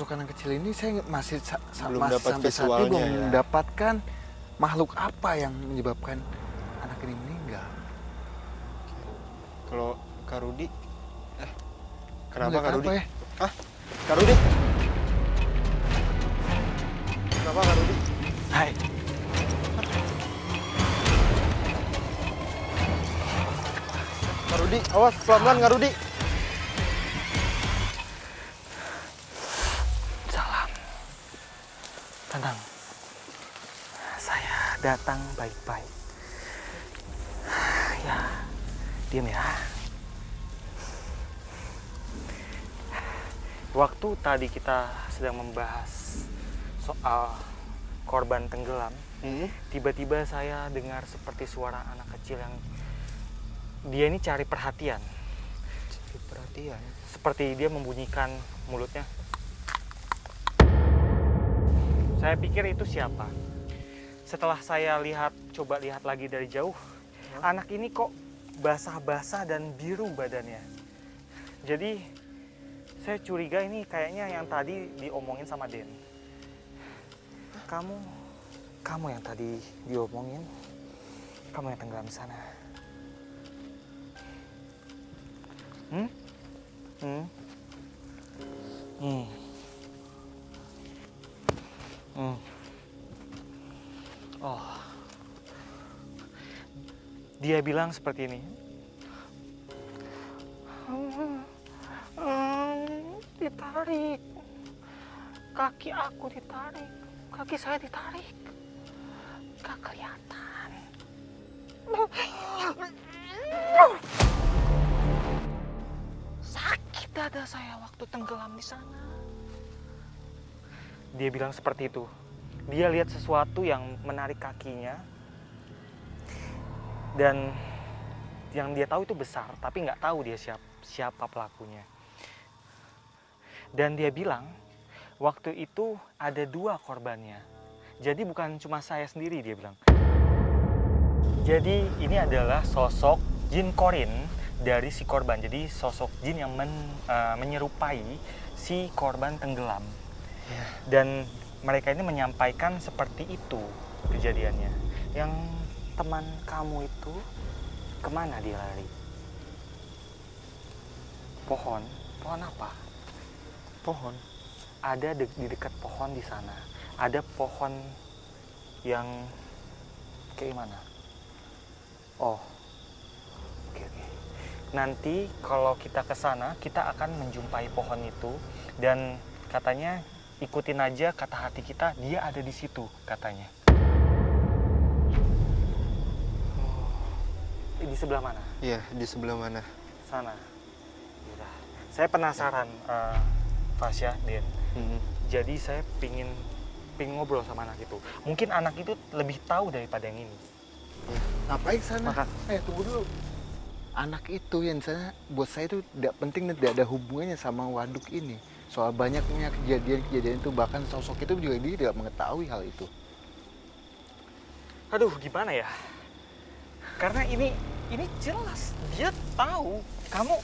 sosok anak kecil ini saya masih Belum dapat sampai saat ini visualnya belum ya. mendapatkan makhluk apa yang menyebabkan anak ini meninggal. Kalau Kak Rudi, kenapa Lihat Kak Rudi? apa ya? Hah? Kak Rudi? Kenapa Kak Rudi? Hai. Kak Rudi, awas pelan-pelan Kak Rudi. Salam. Tenang. Saya datang baik-baik. Ya, diam ya. Waktu tadi kita sedang membahas soal korban tenggelam, tiba-tiba saya dengar seperti suara anak kecil yang dia ini cari perhatian. Cari perhatian. Seperti dia membunyikan mulutnya. Saya pikir itu siapa? Setelah saya coba lihat lagi dari jauh, anak ini kok basah-basah dan biru badannya. Jadi saya curiga ini kayaknya yang tadi diomongin sama Den. Kamu yang tadi diomongin, kamu yang tenggelam di sana. Oh, dia bilang seperti ini. Ditarik, kaki aku ditarik, kaki saya ditarik, gak kelihatan. Sakit dada saya waktu tenggelam di sana. Dia bilang seperti itu. Dia lihat sesuatu yang menarik kakinya, dan yang dia tahu itu besar, tapi nggak tahu dia siapa pelakunya. Dan dia bilang waktu itu ada 2 korbannya. Jadi bukan cuma saya sendiri, dia bilang. Jadi ini adalah sosok jin korin dari si korban. Jadi sosok jin yang menyerupai si korban tenggelam. Dan mereka ini menyampaikan seperti itu kejadiannya. Yang teman kamu itu kemana dia lari? Pohon apa? Pohon. Ada di dekat pohon di sana. Ada pohon yang kayak mana? Oh, oke. Nanti kalau kita ke sana, kita akan menjumpai pohon itu, dan katanya ikutin aja kata hati kita, dia ada di situ katanya. Di sebelah mana? Iya, di sebelah mana? Sana. Yaudah. Saya penasaran, Fasya, Den. Jadi saya pingin ngobrol sama anak itu. Mungkin anak itu lebih tahu daripada yang ini. Ngapain sana? Tunggu dulu. Anak itu yang sana, buat saya itu tidak penting dan tidak ada hubungannya sama waduk ini. Soal banyaknya kejadian-kejadian itu, bahkan sosok itu juga dia tidak mengetahui hal itu. Aduh, gimana ya? Karena ini jelas dia tahu. Kamu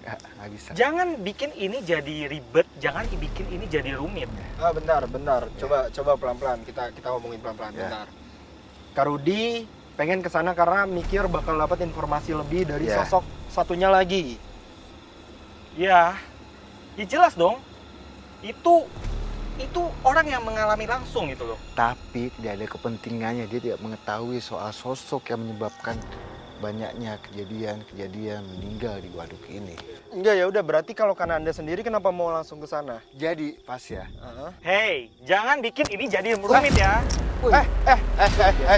nggak bisa. Jangan bikin ini jadi ribet, jangan bikin ini jadi rumit. Bentar. Coba pelan-pelan. Kita ngomongin pelan-pelan. Ya. Bentar. Kak Rudi pengen kesana karena mikir bakal dapat informasi lebih dari sosok satunya lagi. Ya jelas dong. Itu orang yang mengalami langsung itu loh. Tapi tidak ada kepentingannya, dia tidak mengetahui soal sosok yang menyebabkan banyaknya kejadian meninggal di waduk ini. Enggak, ya udah, berarti kalau karena Anda sendiri kenapa mau langsung ke sana? Jadi, Fasya. Hey, jangan bikin ini jadi rumit ya.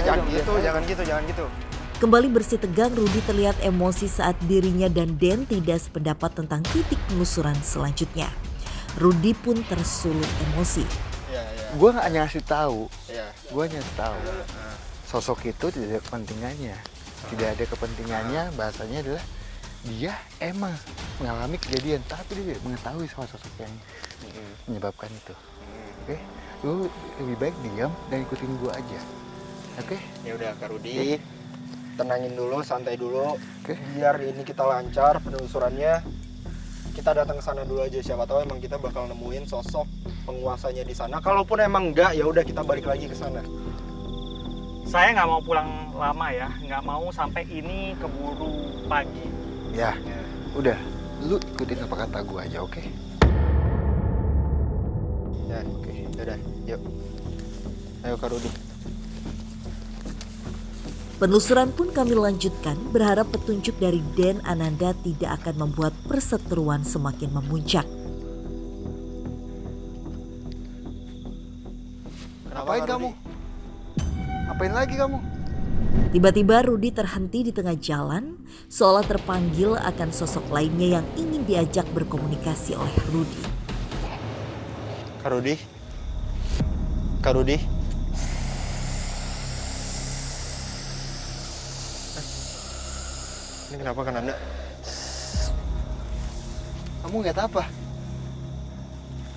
Jangan gitu. Kembali bersih tegang, Rudi terlihat emosi saat dirinya dan Den tidak sependapat tentang titik penelusuran selanjutnya. Rudi pun tersulut emosi. Gue hanya ngasih tahu. Gue hanya tahu. Sosok itu tidak ada kepentingannya. Tidak ada kepentingannya, bahasanya adalah dia emang mengalami kejadian, tapi dia tidak mengetahui soal sosok yang menyebabkan itu. Oke? Lu lebih baik diam dan ikutin gue aja. Oke? Ya udah, Kak Rudi, tenangin dulu, santai dulu. Oke. Biar ini kita lancar penelusurannya. kita datang ke sana dulu aja, siapa tahu emang kita bakal nemuin sosok penguasanya di sana. Kalaupun emang enggak, ya udah kita balik lagi ke sana. Saya nggak mau pulang lama ya, nggak mau sampai ini keburu pagi. Ya, udah. Lu ikutin apa kata gue aja, oke? Ya, oke. Yaudah, yuk. Ayo Kak Rudi. Penelusuran pun kami lanjutkan, berharap petunjuk dari Den Ananda tidak akan membuat perseteruan semakin memuncak. Ngapain kamu? Ngapain lagi kamu? Tiba-tiba Rudi terhenti di tengah jalan, seolah terpanggil akan sosok lainnya yang ingin diajak berkomunikasi oleh Rudi. Kak Rudi? Kak Rudi? Ini kenapa kan Anda? Kamu nggak apa?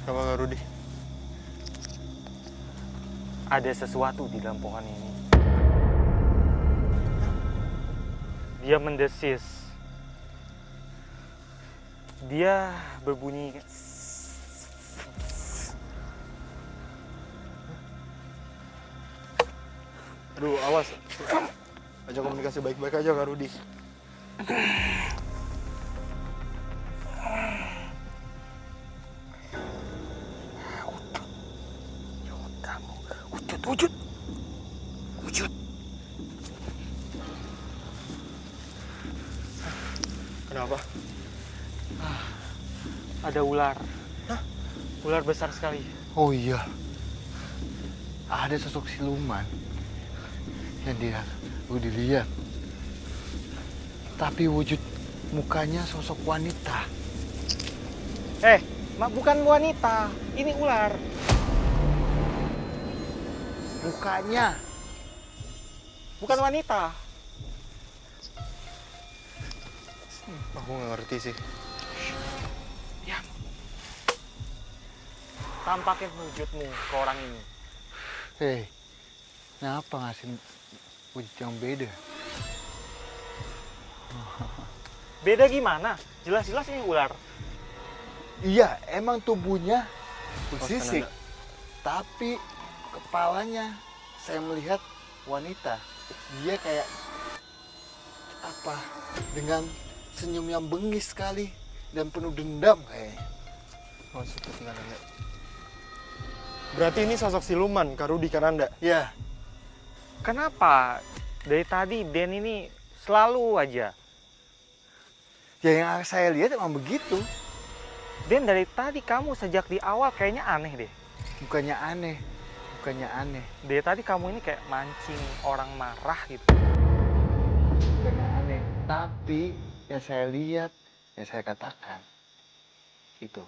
Kenapa Kak Rudi? Ada sesuatu di dalam pohon ini. Dia mendesis. Dia berbunyi. Aduh, awas. Ajak komunikasi baik-baik aja Kak Rudi. Wujud. Kenapa? Ada ular. Ular besar sekali. Oh iya. Ada sosok siluman yang dilihat. Tapi wujud mukanya sosok wanita. Bukan wanita. Ini ular. Mukanya. Bukan wanita. Aku nggak ngerti sih. Diam. Tampakin wujudmu ke orang ini. Hei, kenapa ngasih wujud yang beda? Beda gimana? Jelas-jelas ini ular. Iya, emang tubuhnya bersisik. Anda. Tapi kepalanya saya melihat wanita. Dia kayak apa? Dengan senyum yang bengis sekali dan penuh dendam kayaknya. Oh, seperti kan Anda. Berarti ini sosok siluman Kak Rudi kan Anda? Ya, Kenapa? Dari tadi Den ini selalu aja. ya yang saya lihat emang begitu. Den dari tadi kamu sejak di awal kayaknya aneh deh. Bukannya aneh. Dari tadi kamu ini kayak mancing orang marah gitu. Bukannya aneh. Tapi yang saya lihat, yang saya katakan, itu.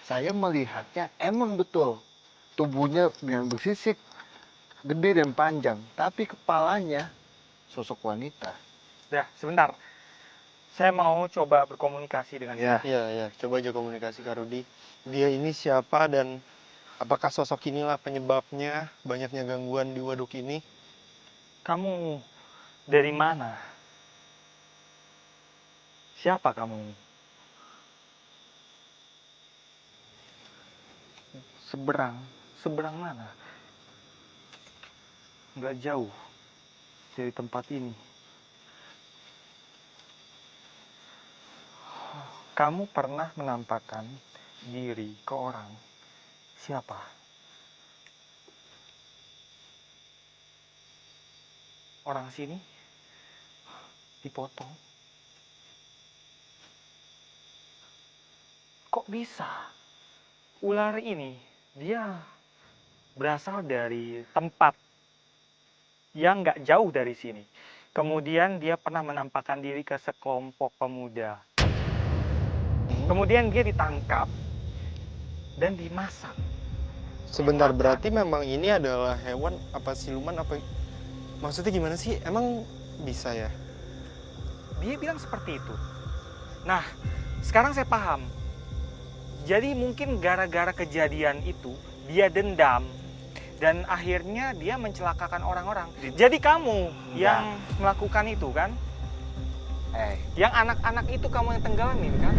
Saya melihatnya emang betul. Tubuhnya yang bersisik, gede dan panjang. Tapi kepalanya sosok wanita. Ya, sebentar. Saya mau coba berkomunikasi dengan dia. Iya. Coba aja komunikasi Kak Rudi. Dia ini siapa dan apakah sosok inilah penyebabnya banyaknya gangguan di waduk ini? Kamu dari mana? Siapa kamu? Seberang mana? Nggak jauh dari tempat ini. Kamu pernah menampakkan diri ke orang. Siapa? Orang sini dipotong. Kok bisa? Ular ini dia berasal dari tempat yang nggak jauh dari sini. Kemudian dia pernah menampakkan diri ke sekelompok pemuda. Kemudian dia ditangkap dan dimasak. Sebentar, berarti memang ini adalah hewan apa siluman apa? Maksudnya gimana sih? Emang bisa ya? Dia bilang seperti itu. Nah, sekarang saya paham. Jadi mungkin gara-gara kejadian itu dia dendam dan akhirnya dia mencelakakan orang-orang. Jadi kamu yang melakukan itu kan? Yang anak-anak itu kamu yang tenggelamin kan?